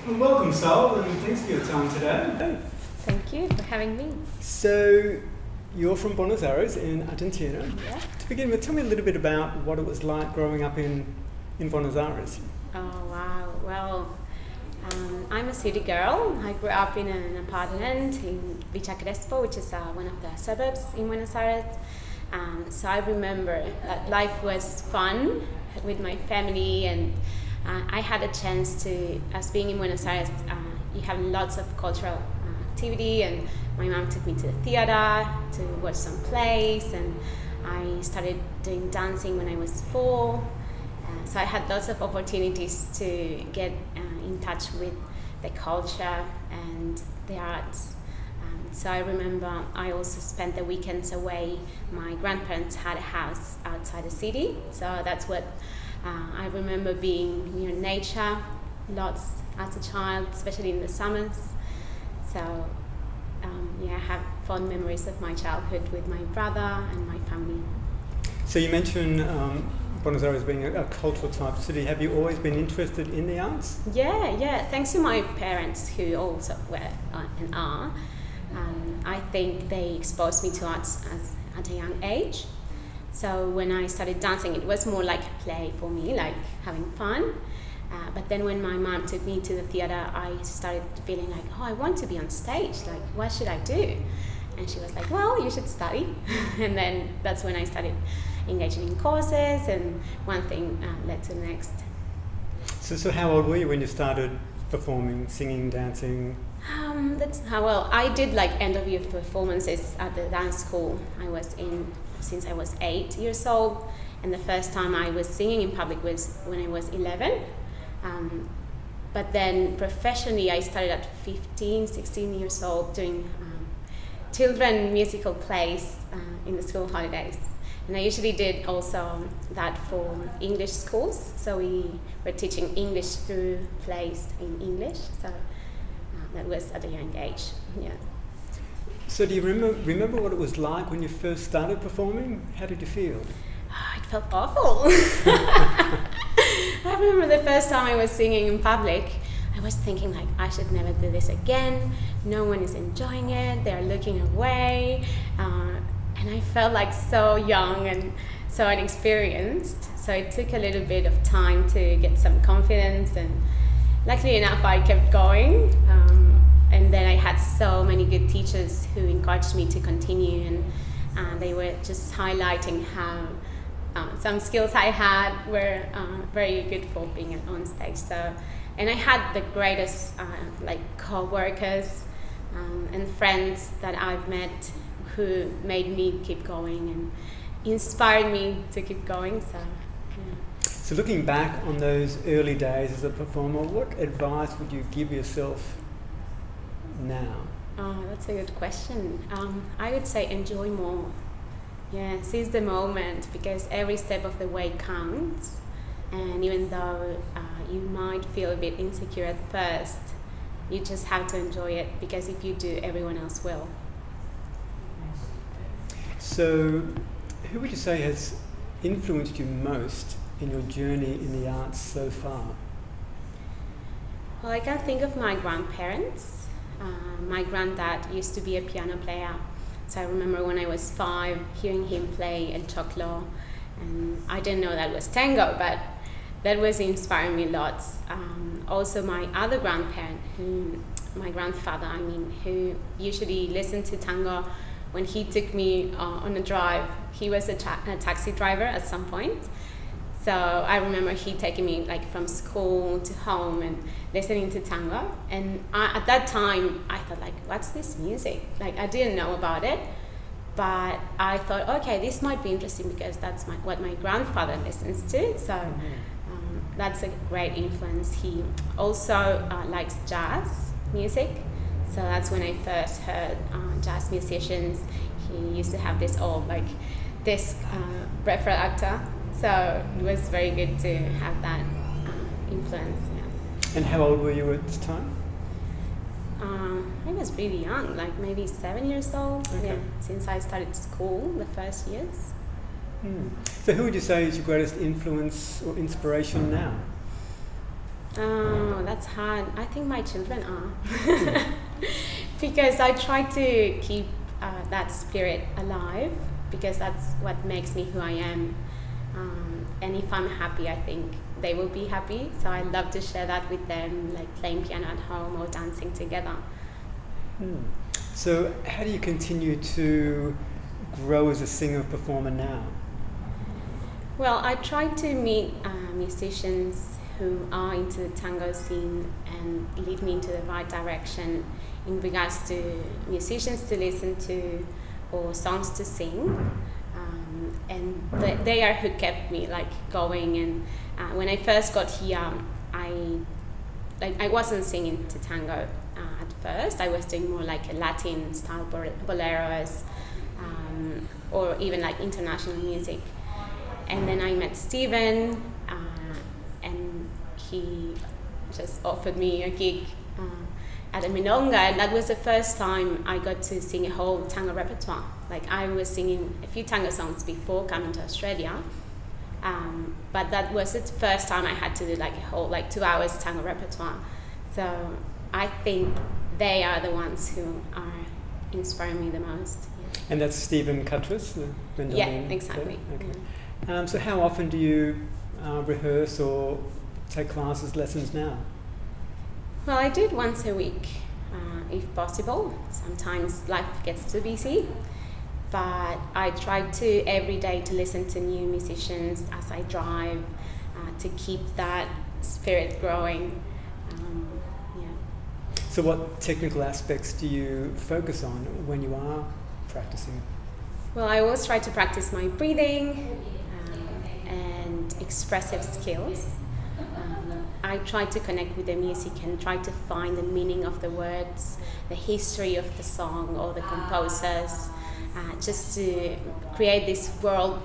Well, welcome, Sol, and thanks for your time today. Thank you for having me. So, you're from Buenos Aires in Argentina. Yeah. To begin with, tell me a little bit about what it was like growing up in Buenos Aires. Oh, wow. Well, I'm a city girl. I grew up in an apartment in Villa Crespo, which is one of the suburbs in Buenos Aires. So I remember that life was fun with my family, and I had a chance to, as being in Buenos Aires, you have lots of cultural activity, and my mom took me to the theater to watch some plays, and I started doing dancing when I was 4. So I had lots of opportunities to get in touch with the culture and the arts. So I remember I also spent the weekends away. My grandparents had a house outside the city, so that's what I remember being near nature lots as a child, especially in the summers. So I have fond memories of my childhood with my brother and my family. So you mentioned Buenos Aires being a cultural type city. Have you always been interested in the arts? Yeah. Thanks to my parents, who also were and are. I think they exposed me to arts at a young age. So when I started dancing, it was more like a play for me, like having fun. But then when my mom took me to the theater, I started feeling like, I want to be on stage. Like, what should I do? And she was like, well, you should study. And then that's when I started engaging in courses, and one thing led to the next. So how old were you when you started performing, singing, dancing? I did like end of year performances at the dance school I was in since I was 8 years old, and the first time I was singing in public was when I was 11. But then professionally I started at 15, 16 years old doing children musical plays in the school holidays. And I usually did also that for English schools, so we were teaching English through plays in English. So that was at a young age, yeah. So do you remember what it was like when you first started performing? How did you feel? It felt awful. I remember the first time I was singing in public, I was thinking like, I should never do this again. No one is enjoying it. They're looking away. And I felt like so young and so inexperienced. So it took a little bit of time to get some confidence, and luckily enough, I kept going. And then I had so many good teachers who encouraged me to continue, and they were just highlighting how some skills I had were very good for being on stage. So, and I had the greatest co-workers and friends that I've met who made me keep going and inspired me to keep going. So, yeah. So looking back on those early days as a performer, what advice would you give yourself now? Oh, that's a good question. I would say enjoy more. Yeah, seize the moment, because every step of the way counts. And even though you might feel a bit insecure at first, you just have to enjoy it, because if you do, everyone else will. So, who would you say has influenced you most in your journey in the arts so far? Well, I can think of my grandparents. My granddad used to be a piano player, so I remember when I was 5 hearing him play El Choclo, and I didn't know that was tango, but that was inspiring me lots. Also my other grandparent, my grandfather, who usually listened to tango when he took me on a drive. He was a taxi driver at some point. So I remember he taking me like from school to home and listening to tango. And at that time, I thought like, what's this music? Like, I didn't know about it, but I thought, okay, this might be interesting because that's what my grandfather listens to. So that's a great influence. He also likes jazz music. So that's when I first heard jazz musicians. He used to have this old disc reproductor. So it was very good to have that influence. Yeah. And how old were you at this time? I was really young, like maybe 7 years old. Okay. Yeah, since I started school, the first years. So who would you say is your greatest influence or inspiration now? Oh, that's hard. I think my children are. Because I try to keep that spirit alive, because that's what makes me who I am. And if I'm happy, I think they will be happy. So I love to share that with them, like playing piano at home or dancing together. So how do you continue to grow as a singer-performer now? Well, I try to meet musicians who are into the tango scene and lead me into the right direction in regards to musicians to listen to or songs to sing. And they are who kept me like going. And when I first got here, I wasn't singing to tango at first. I was doing more like a Latin style boleros, or even like international music. And then I met Steven, and he just offered me a gig at a milonga, and that was the first time I got to sing a whole tango repertoire. Like, I was singing a few tango songs before coming to Australia, but that was the first time I had to do like a whole 2 hours tango repertoire. So I think they are the ones who are inspiring me the most. Yeah. And that's Stephen Cuttress, the mandolin. Yeah, exactly. Okay. Yeah. So how often do you rehearse or take classes, lessons now? Well, I do it once a week, if possible. Sometimes life gets too busy, but I try to every day to listen to new musicians as I drive, to keep that spirit growing. So what technical aspects do you focus on when you are practicing? Well, I always try to practice my breathing and expressive skills. I try to connect with the music and try to find the meaning of the words, the history of the song or the composers, just to create this world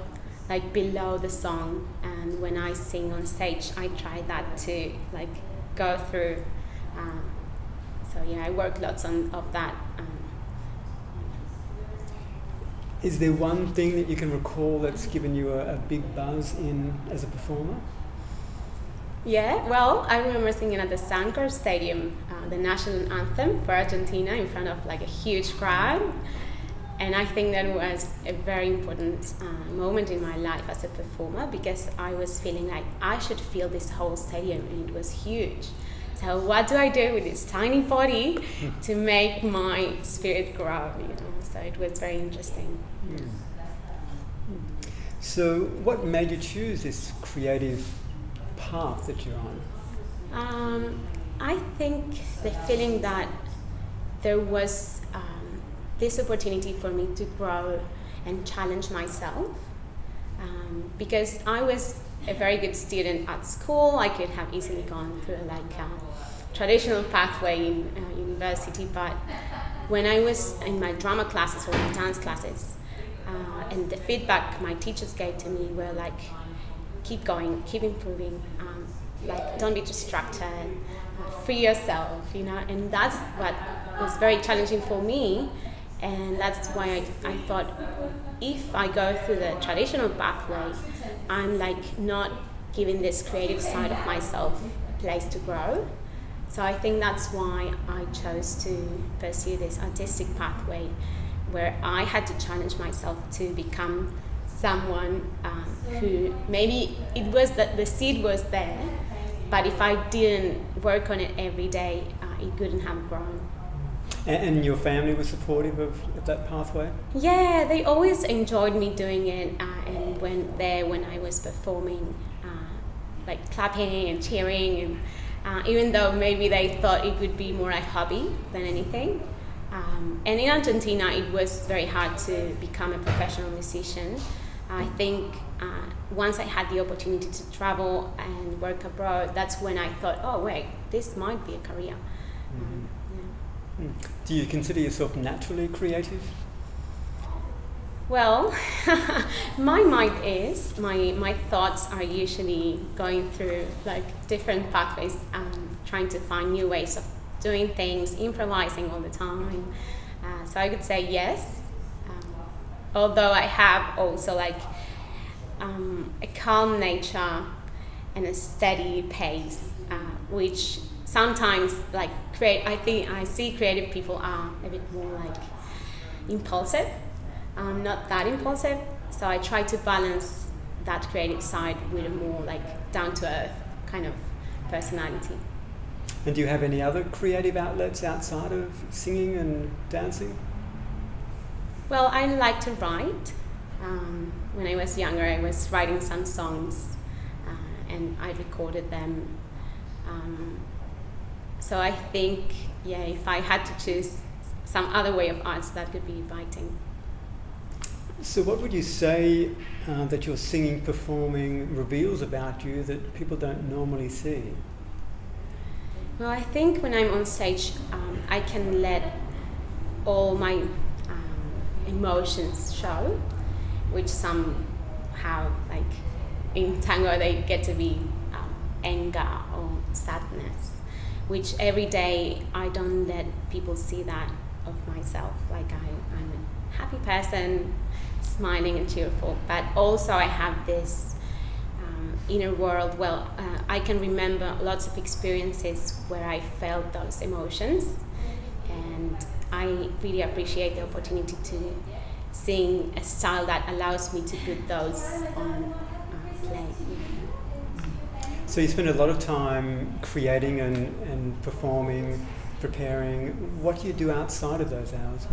like below the song. And when I sing on stage, I try that to like go through. So yeah, I work lots of that. Is there one thing that you can recall that's given you a big buzz as a performer? Yeah, well, I remember singing at the Sancor Stadium, the national anthem for Argentina in front of like a huge crowd. And I think that was a very important moment in my life as a performer, because I was feeling like I should fill this whole stadium, and it was huge. So what do I do with this tiny body to make my spirit grow? So it was very interesting. Yeah. So what made you choose this creative path that you're on? I think the feeling that there was this opportunity for me to grow and challenge myself, because I was a very good student at school. I could have easily gone through like a traditional pathway in university, but when I was in my drama classes or my dance classes, and the feedback my teachers gave to me were like, keep going, keep improving, like don't be distracted, free yourself, and that's what was very challenging for me. And that's why I thought, if I go through the traditional pathway, I'm like not giving this creative side of myself a place to grow. So I think that's why I chose to pursue this artistic pathway, where I had to challenge myself to become someone who maybe it was that the seed was there, but if I didn't work on it every day, it couldn't have grown. And your family was supportive of that pathway? Yeah, they always enjoyed me doing it, and when I was performing, like clapping and cheering, and even though maybe they thought it would be more a hobby than anything. And in Argentina, it was very hard to become a professional musician. I think once I had the opportunity to travel and work abroad, that's when I thought, oh wait, this might be a career. Do you consider yourself naturally creative? Well, my mind is. My thoughts are usually going through like different pathways, trying to find new ways of doing things, improvising all the time. So I could say yes, although I have also like a calm nature and a steady pace. which sometimes I see creative people are a bit more like impulsive. I'm not that impulsive, so I try to balance that creative side with a more like down to earth kind of personality. And do you have any other creative outlets outside of singing and dancing? Well, I like to write. When I was younger, I was writing some songs and I recorded them. So I think, if I had to choose some other way of arts, that could be writing. So what would you say that your singing, performing reveals about you that people don't normally see? Well, I think when I'm on stage, I can let all my emotions show, which somehow, like in tango, they get to be anger or sadness, which every day I don't let people see that of myself. Like I'm a happy person, smiling and cheerful, but also I have this inner world. Well, I can remember lots of experiences where I felt those emotions, and I really appreciate the opportunity to sing a style that allows me to put those on play. So you spend a lot of time creating and performing, preparing. What do you do outside of those hours?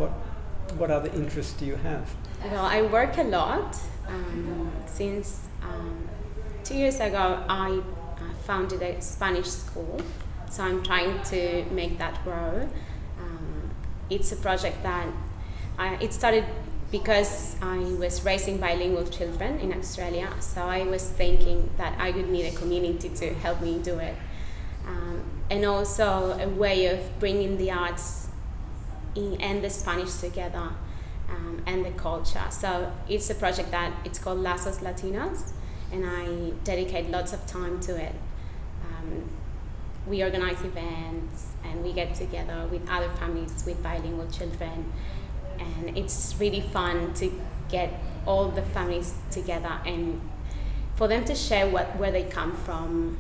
What other interests do you have? Well, I work a lot. Since 2 years ago, I founded a Spanish school, so I'm trying to make that grow. It's a project that it started because I was raising bilingual children in Australia, so I was thinking that I would need a community to help me do it. And also a way of bringing the arts and the Spanish together, and the culture. So it's a project that it's called Lazos Latinos, and I dedicate lots of time to it. We organize events and we get together with other families with bilingual children, and it's really fun to get all the families together and for them to share where they come from.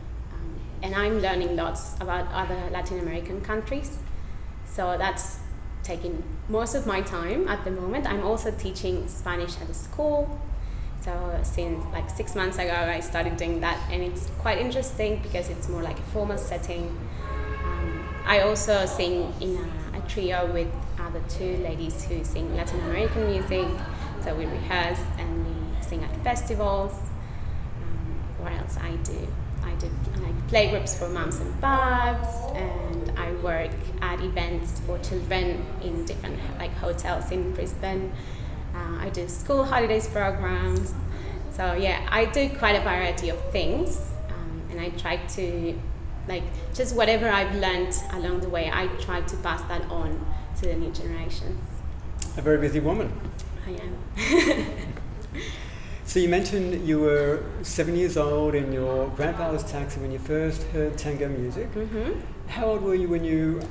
And I'm learning lots about other Latin American countries, so that's taking most of my time at the moment. I'm also teaching Spanish at a school. So since like 6 months ago, I started doing that, and it's quite interesting because it's more like a formal setting. I also sing in a trio with other two ladies who sing Latin American music. So we rehearse and we sing at festivals. What else I do? I play groups for mums and babs, and I work at events for children in different like hotels in Brisbane. I do school holidays programs. So I do quite a variety of things, and I try to, like, just whatever I've learned along the way, I try to pass that on to the new generations. A very busy woman. I am. So you mentioned you were 7 years old in your grandfather's taxi when you first heard tango music. Mm-hmm. How old were you when you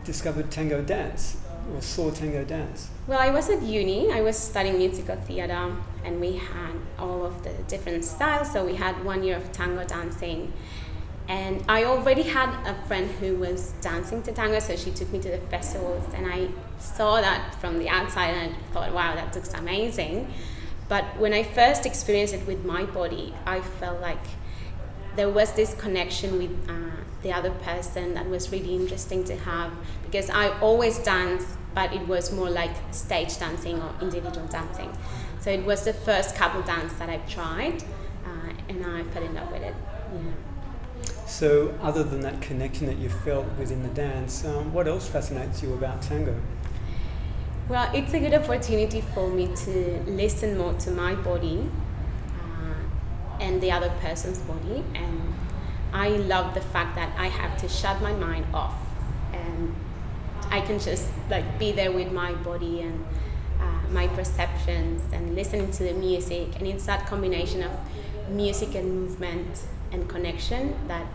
discovered tango dance or saw tango dance? Well, I was at uni. I was studying musical theatre, and we had all of the different styles. So we had 1 year of tango dancing, and I already had a friend who was dancing to tango, so she took me to the festivals, and I saw that from the outside, and I thought, wow, that looks amazing. But when I first experienced it with my body, I felt like there was this connection with the other person that was really interesting to have, because I always danced, but it was more like stage dancing or individual dancing. So it was the first couple dance that I've tried, and I fell in love with it. Yeah. So other than that connection that you felt within the dance, what else fascinates you about tango? Well, it's a good opportunity for me to listen more to my body and the other person's body, and I love the fact that I have to shut my mind off and I can just like be there with my body and my perceptions and listening to the music, and it's that combination of music and movement and connection that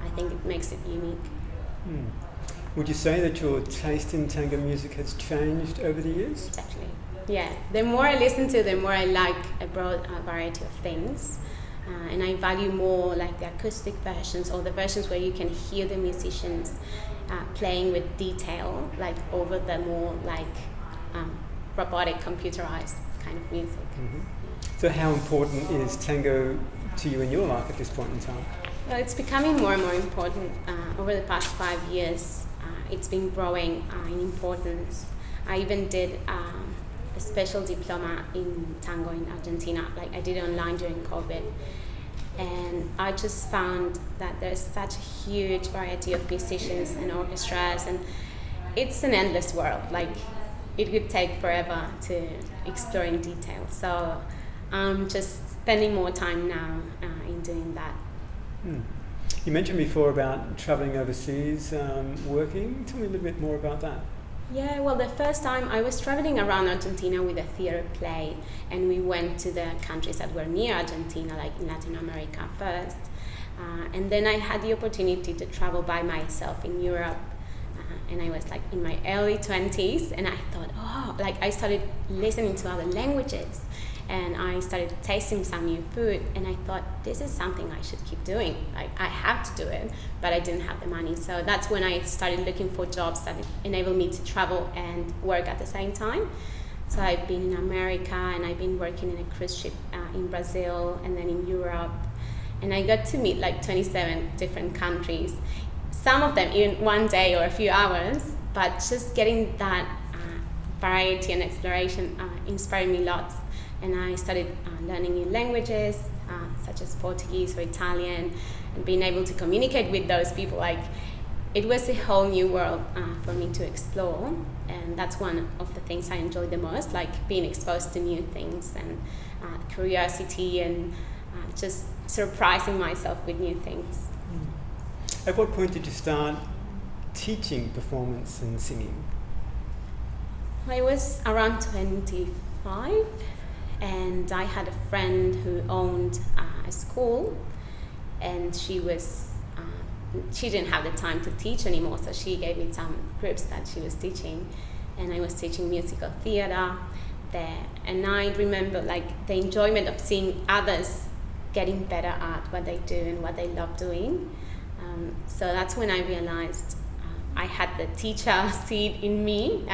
I think it makes it unique. Would you say that your taste in tango music has changed over the years? Definitely. Yeah. The more I listen to, the more I like a broad variety of things. And I value more like the acoustic versions or the versions where you can hear the musicians playing with detail, like over the more like robotic, computerized kind of music. Mm-hmm. So how important is tango to you in your life at this point in time? Well, it's becoming more and more important over the past 5 years. It's been growing in importance. I even did a special diploma in tango in Argentina. Like I did it online during COVID. And I just found that there's such a huge variety of musicians and orchestras, and it's an endless world. Like it could take forever to explore in detail. So I'm just spending more time now in doing that. You mentioned before about traveling overseas, working. Tell me a little bit more about that. Yeah, well, the first time I was traveling around Argentina with a theater play, and we went to the countries that were near Argentina, like in Latin America first. And then I had the opportunity to travel by myself in Europe. And I was like in my early 20s, and I thought, like I started listening to other languages, and I started tasting some new food, and I thought, this is something I should keep doing. Like I have to do it, but I didn't have the money. So that's when I started looking for jobs that enable me to travel and work at the same time. So I've been in America, and I've been working in a cruise ship in Brazil, and then in Europe. And I got to meet like 27 different countries, some of them in one day or a few hours, but just getting that variety and exploration inspired me lots. And I started learning new languages, such as Portuguese or Italian, and being able to communicate with those people. Like, it was a whole new world for me to explore, and that's one of the things I enjoy the most, like being exposed to new things and curiosity and just surprising myself with new things. At what point did you start teaching performance and singing? I was around 25, and I had a friend who owned a school, and she didn't have the time to teach anymore, so she gave me some groups that she was teaching, and I was teaching musical theater there. And I remember like the enjoyment of seeing others getting better at what they do and what they love doing. So that's when I realized I had the teacher seed in me.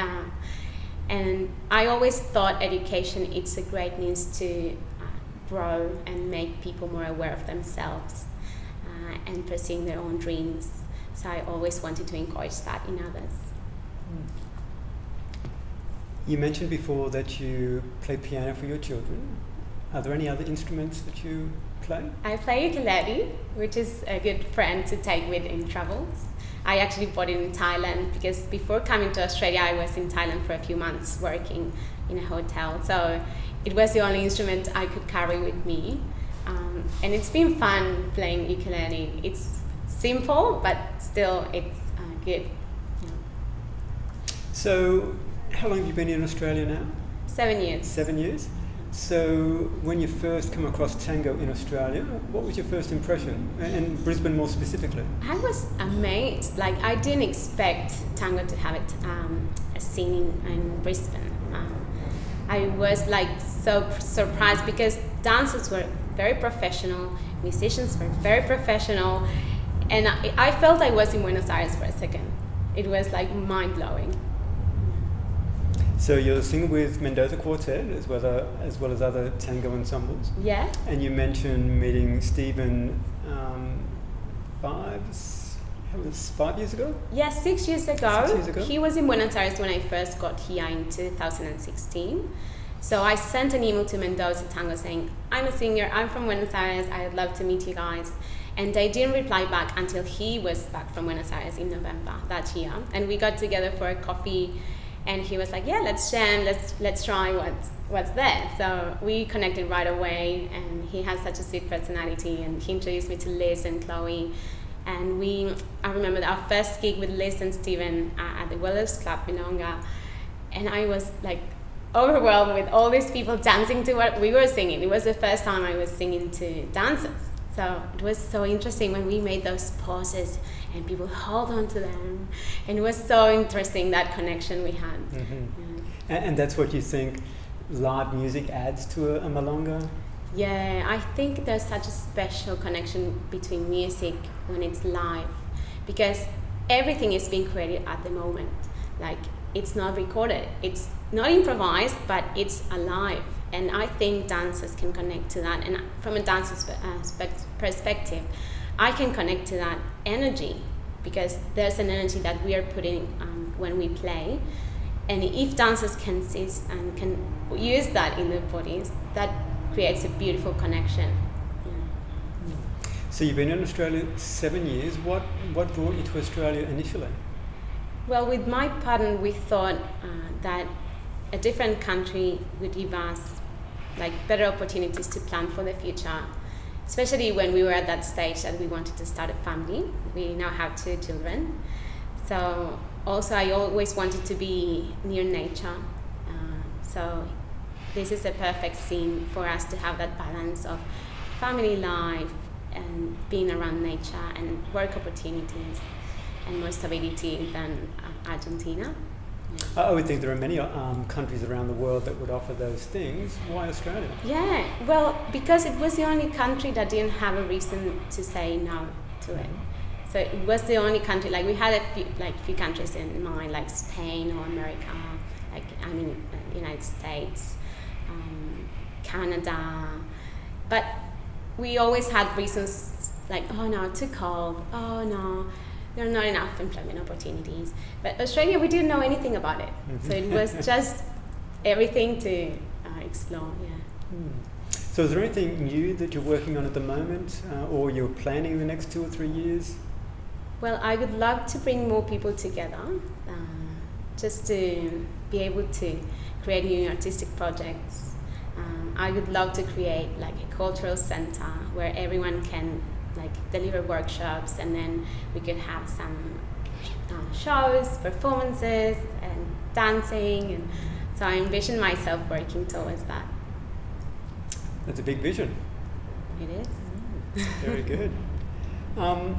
And I always thought education, it's a great means to grow and make people more aware of themselves and pursuing their own dreams. So I always wanted to encourage that in others. You mentioned before that you play piano for your children. Are there any other instruments that you play? I play ukulele, which is a good friend to take with in travels. I actually bought it in Thailand because before coming to Australia, I was in Thailand for a few months working in a hotel. So it was the only instrument I could carry with me. And it's been fun playing ukulele. It's simple, but still it's good. Yeah. So how long have you been in Australia now? 7 years. 7 years? So when you first come across tango in Australia, what was your first impression? And Brisbane more specifically? I was amazed. Like, I didn't expect tango to have it a scene in Brisbane. I was like so surprised because dancers were very professional, musicians were very professional, and I felt I was in Buenos Aires for a second. It was like mind-blowing. So you're singing with Mendoza Quartet as well as other tango ensembles. Yeah. And you mentioned meeting Stephen 5 years ago? Yeah, 6 years ago. 6 years ago. He was in Buenos Aires when I first got here in 2016. So I sent an email to Mendoza Tango saying, I'm a singer, I'm from Buenos Aires, I'd love to meet you guys. And they didn't reply back until he was back from Buenos Aires in November that year. And we got together for a coffee. And he was like, yeah, let's jam, let's try what's there. So we connected right away, and he has such a sweet personality, and he introduced me to Liz and Chloe. And I remember our first gig with Liz and Steven at the Wellers Club in Longa, and I was like overwhelmed with all these people dancing to what we were singing. It was the first time I was singing to dancers. So it was so interesting when we made those pauses and people hold on to them. And it was so interesting, that connection we had. Mm-hmm. Yeah. And that's what you think live music adds to a milonga? Yeah, I think there's such a special connection between music when it's live, because everything is being created at the moment. Like, it's not recorded, it's not improvised, but it's alive. And I think dancers can connect to that. And from a dancer's perspective, I can connect to that energy, because there's an energy that we are putting when we play. And if dancers can see and can use that in their bodies, that creates a beautiful connection. Yeah. So you've been in Australia 7 years. What brought you to Australia initially? Well, with my partner, we thought that a different country would give us like better opportunities to plan for the future, especially when we were at that stage that we wanted to start a family. We now have 2 children. So also I always wanted to be near nature. So this is a perfect scene for us to have that balance of family life and being around nature and work opportunities and more stability than Argentina. Yeah. I would think there are many countries around the world that would offer those things. Why Australia? Yeah, well, because it was the only country that didn't have a reason to say no to it. So it was the only country, like we had a few countries in mind, like Spain or America, United States, Canada, but we always had reasons like, oh no, too cold, oh no, there are not enough employment opportunities. But Australia, we didn't know anything about it. Mm-hmm. So it was just everything to explore, yeah. So is there anything new that you're working on at the moment or you're planning in the next 2 or 3 years? Well, I would love to bring more people together, just to be able to create new artistic projects. I would love to create like a cultural center where everyone can like deliver workshops, and then we could have some shows, performances, and dancing. And so I envision myself working towards that. That's a big vision. It is. Very good.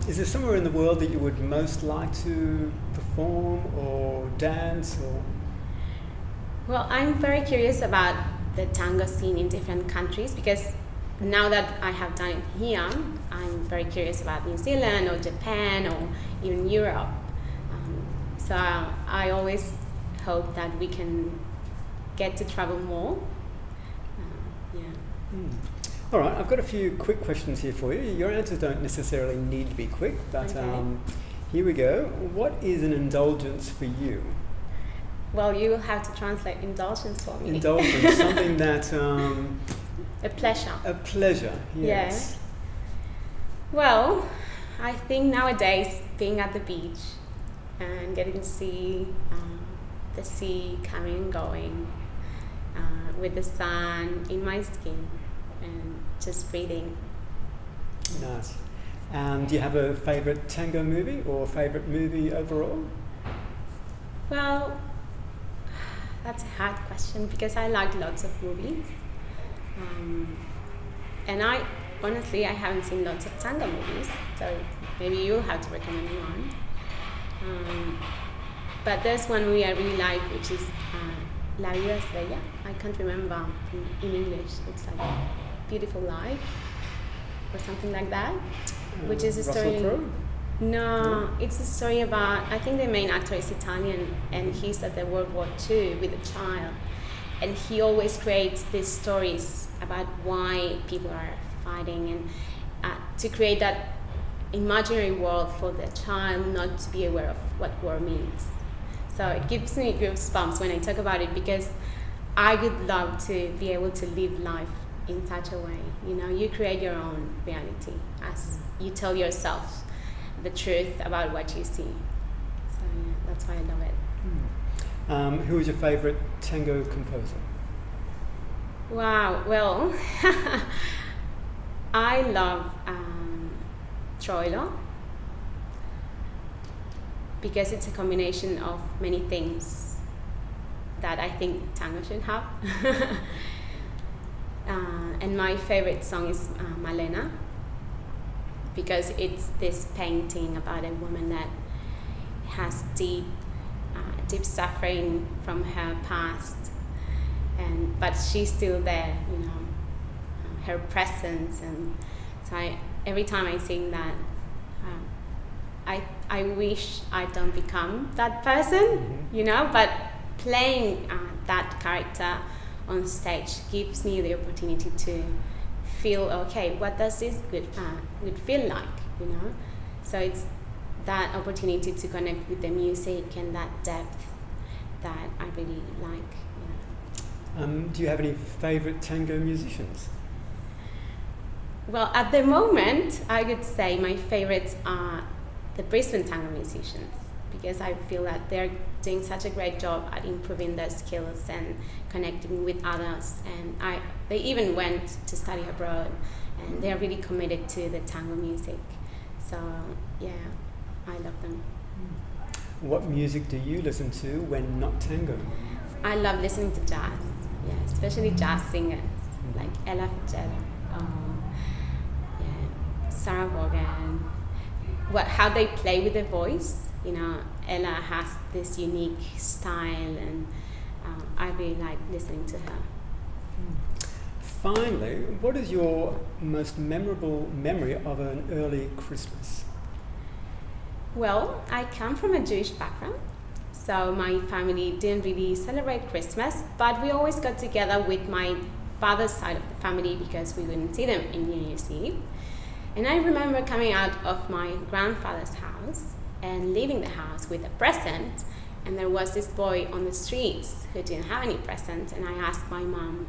Is there somewhere in the world that you would most like to perform or dance or? Well, I'm very curious about the tango scene in different countries, because now that I have done it here, I'm very curious about New Zealand or Japan or even Europe. So I always hope that we can get to travel more. All right, I've got a few quick questions here for you. Your answers don't necessarily need to be quick, but okay. Here we go. What is an indulgence for you? Well, you will have to translate indulgence for me. Indulgence, something that... a pleasure. A pleasure, yes. Yeah. Well, I think nowadays being at the beach and getting to see the sea coming and going with the sun in my skin and just breathing. Nice. Do you have a favourite tango movie or favourite movie overall? Well, that's a hard question because I like lots of movies. And I haven't seen lots of tango movies, so maybe you'll have to recommend one. But there's one movie I really like, which is La Vida es Bella. I can't remember in English. It's like Beautiful Life or something like that, which is a story. Russell Crowe? No, it's a story about, I think the main actor is Italian, and he's at the World War II with a child. And he always creates these stories about why people are fighting, and to create that imaginary world for the child not to be aware of what war means. So it gives me goosebumps when I talk about it, because I would love to be able to live life in such a way. You know, you create your own reality as you tell yourself the truth about what you see. So yeah, that's why I love it. Who is your favourite tango composer? Wow, well, I love Troilo, because it's a combination of many things that I think tango should have. And my favorite song is Malena, because it's this painting about a woman that has deep suffering from her past, but she's still there, you know. her presence, and so every time I sing that, I wish I don't become that person, you know, but playing that character on stage gives me the opportunity to feel, okay, what does this would feel like, you know? So it's that opportunity to connect with the music and that depth that I really like. You know. Do you have any favourite tango musicians? Well, at the moment, I would say my favorites are the Brisbane tango musicians, because I feel that they're doing such a great job at improving their skills and connecting with others. And they even went to study abroad, and they're really committed to the tango music. So yeah, I love them. What music do you listen to when not tango? I love listening to jazz, yeah, especially jazz singers like Ella Fitzgerald, Sarah Vaughan. How they play with their voice, you know. Ella has this unique style, and I really like listening to her. Finally, what is your most memorable memory of an early Christmas? Well, I come from a Jewish background, so my family didn't really celebrate Christmas, but we always got together with my father's side of the family because we wouldn't see them in New Year's Eve. And I remember coming out of my grandfather's house and leaving the house with a present, and there was this boy on the streets who didn't have any present, and I asked my mom,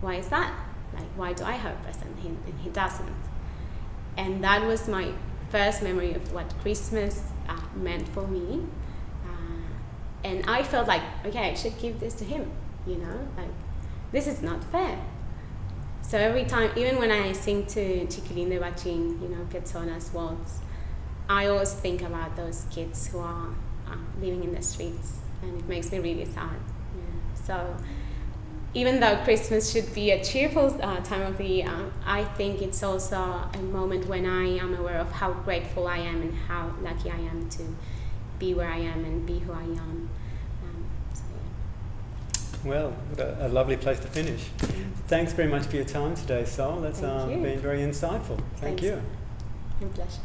why is that? Like, why do I have a present and he doesn't? And that was my first memory of what Christmas meant for me. And I felt like, okay, I should give this to him, you know? Like, this is not fair. So every time, even when I sing to Chiquilín de Bachín, you know, Piazzolla's waltz, I always think about those kids who are living in the streets, and it makes me really sad. Yeah. So even though Christmas should be a cheerful time of the year, I think it's also a moment when I am aware of how grateful I am and how lucky I am to be where I am and be who I am. So, yeah. Well, what a lovely place to finish. Thanks very much for your time today, Sol. That's been very insightful. Thank you. My pleasure.